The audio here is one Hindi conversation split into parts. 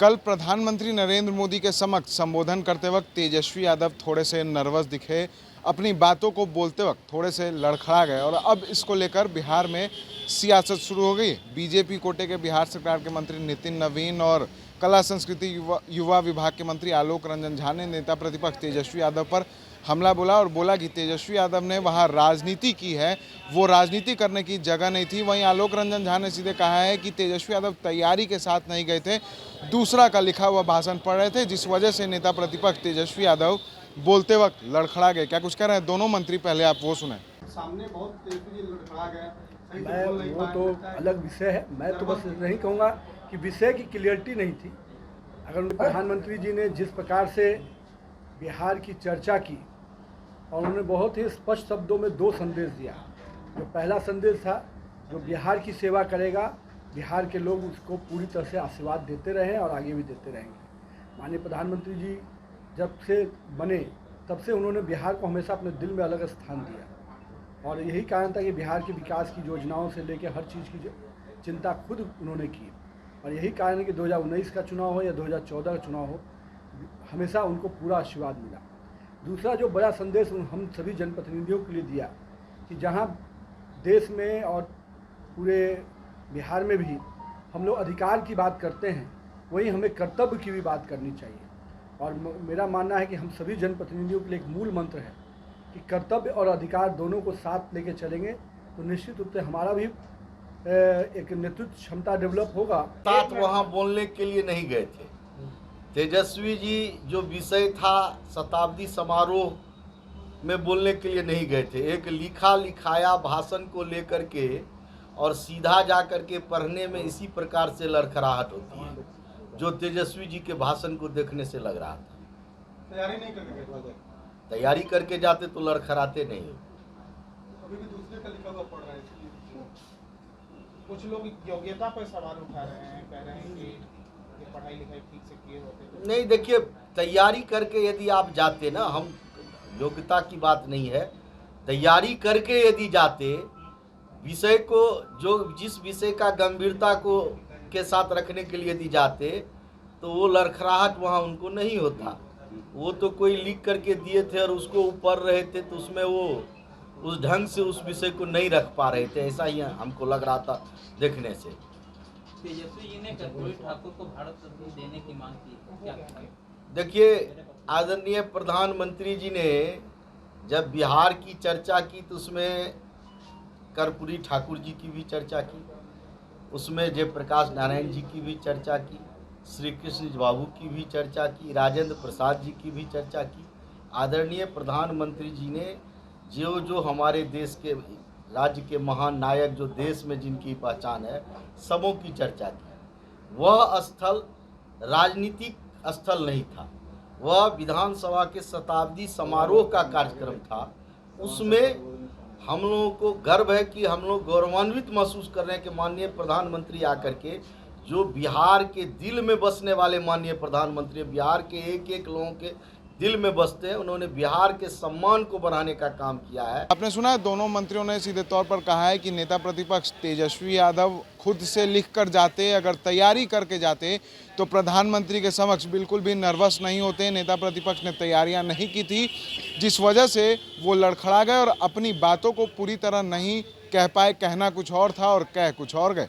कल प्रधानमंत्री नरेंद्र मोदी के समक्ष संबोधन करते वक्त तेजस्वी यादव थोड़े से नर्वस दिखे, अपनी बातों को बोलते वक्त थोड़े से लड़खड़ा गए और अब इसको लेकर बिहार में सियासत शुरू हो गई। बीजेपी कोटे के बिहार सरकार के मंत्री नितिन नवीन और कला संस्कृति युवा विभाग के मंत्री आलोक रंजन झा ने नेता प्रतिपक्ष तेजस्वी यादव पर हमला बोला और बोला कि तेजस्वी यादव ने वहां राजनीति की है, वो राजनीति करने की जगह नहीं थी। वहीं आलोक रंजन झा ने सीधे कहा है कि तेजस्वी यादव तैयारी के साथ नहीं गए थे, दूसरा का लिखा हुआ भाषण पढ़ रहे थे, जिस वजह से नेता प्रतिपक्ष तेजस्वी यादव बोलते वक्त लड़खड़ा गए। क्या कुछ कह रहे हैं दोनों मंत्री, पहले आप वो सुने। सामने बहुत तेजस्वी जी लड़खड़ा गए, वो तो अलग विषय है। मैं तो बस नहीं कहूँगा कि विषय की क्लियरिटी नहीं थी। अगर प्रधानमंत्री जी ने जिस प्रकार से बिहार की चर्चा की और उन्होंने बहुत ही स्पष्ट शब्दों में दो संदेश दिया। जो पहला संदेश था, जो बिहार की सेवा करेगा, बिहार के लोग उसको पूरी तरह से आशीर्वाद देते रहे और आगे भी देते रहेंगे। माननीय प्रधानमंत्री जी जब से बने तब से उन्होंने बिहार को हमेशा अपने दिल में अलग स्थान दिया और यही कारण था कि बिहार के विकास की योजनाओं से लेकर हर चीज़ की चिंता खुद उन्होंने की और यही कारण है कि 2019 का चुनाव हो या 2014 का चुनाव हो, हमेशा उनको पूरा आशीर्वाद मिला। दूसरा जो बड़ा संदेश हम सभी जनप्रतिनिधियों के लिए दिया कि जहां देश में और पूरे बिहार में भी हम लोग अधिकार की बात करते हैं, वहीं हमें कर्तव्य की भी बात करनी चाहिए। और मेरा मानना है कि हम सभी जनप्रतिनिधियों के लिए एक मूल मंत्र है कि कर्तव्य और अधिकार दोनों को साथ लेके चलेंगे तो निश्चित रूप से हमारा भी एक नेतृत्व क्षमता डेवलप होगा। साथ वहाँ बोलने के लिए नहीं गए थे। तेजस्वी जी जो विषय था शताब्दी समारोह में बोलने के लिए नहीं गए थे। एक लिखा लिखाया भाषण को लेकर के और सीधा जा कर के पढ़ने में इसी प्रकार से लड़खड़ाहट होती है, जो तेजस्वी जी के भाषण को देखने से लग रहा था। तैयारी नहीं करके गए, तैयारी करके जाते तो लड़खड़ाते नहीं। अभी भी दूसरे का लिखा हुआ पढ़ रहे हैं। कुछ लोग योग्यता पर सवाल उठा रहे हैं, कह रहे हैं कि पढ़ाई लिखाई ठीक से किए होते। नहीं, देखिए, तैयारी करके यदि आप जाते ना, हम योग्यता की बात नहीं है, तैयारी करके यदि जाते, विषय को जो जिस विषय का गंभीरता को के साथ रखने के लिए यदि जाते तो वो लड़खड़ाहट वहाँ उनको नहीं होता। वो तो कोई लिख करके दिए थे और उसको ऊपर रहे थे तो उसमें वो उस ढंग से उस विषय को नहीं रख पा रहे थे, ऐसा ही हमको लग रहा था देखने से। तेजस्वी जी ने कर्पूरी ठाकुर को भारत रत्न देने की मांग की, क्या? देखिए, आदरणीय प्रधानमंत्री जी ने जब बिहार की चर्चा की तो उसमें कर्पूरी ठाकुर जी की भी चर्चा की, उसमें जयप्रकाश नारायण जी की भी चर्चा की, श्री कृष्ण बाबू की भी चर्चा की, राजेंद्र प्रसाद जी की भी चर्चा की। आदरणीय प्रधानमंत्री जी ने जो जो हमारे देश के राज्य के महान नायक जो देश में जिनकी पहचान है, सबों की चर्चा की। वह स्थल राजनीतिक स्थल नहीं था, वह विधानसभा के शताब्दी समारोह का कार्यक्रम था। उसमें हम लोगों को गर्व है कि हम लोग गौरवान्वित महसूस कर रहे हैं कि माननीय प्रधानमंत्री आकर के, जो बिहार के दिल में बसने वाले माननीय प्रधानमंत्री, बिहार के एक एक लोगों के दिल में बसते हैं, उन्होंने बिहार के सम्मान को बढ़ाने का काम किया है। आपने सुना है दोनों मंत्रियों ने सीधे तौर पर कहा है कि नेता प्रतिपक्ष तेजस्वी यादव खुद से लिख कर जाते, अगर तैयारी करके जाते तो प्रधानमंत्री के समक्ष बिल्कुल भी नर्वस नहीं होते। नेता प्रतिपक्ष ने तैयारियां नहीं की थी, जिस वजह से वो लड़खड़ा गए और अपनी बातों को पूरी तरह नहीं कह पाए। कहना कुछ और था और कह कुछ और गए।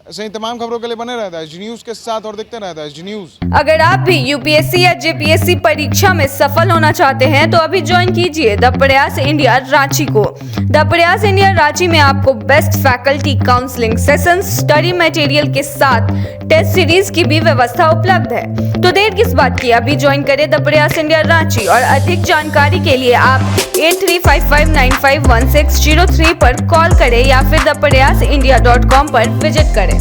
ऐसे ही तमाम खबरों के लिए बने रहता है जी न्यूज़ के साथ और देखते रहता है जी न्यूज़। अगर आप भी यूपीएससी या जेपीएससी परीक्षा में सफल होना चाहते हैं तो अभी ज्वाइन कीजिए द प्रयास इंडिया रांची को। द प्रयास इंडिया रांची में आपको best faculty, counselling sessions, study material के साथ टेस्ट सीरीज की भी व्यवस्था उपलब्ध है। तो देर किस बात की, अभी ज्वाइन करें द प्रयास इंडिया रांची और अधिक जानकारी के लिए आप 8355951603 पर कॉल करें या फिर thepryasindia.com पर विजिट करें।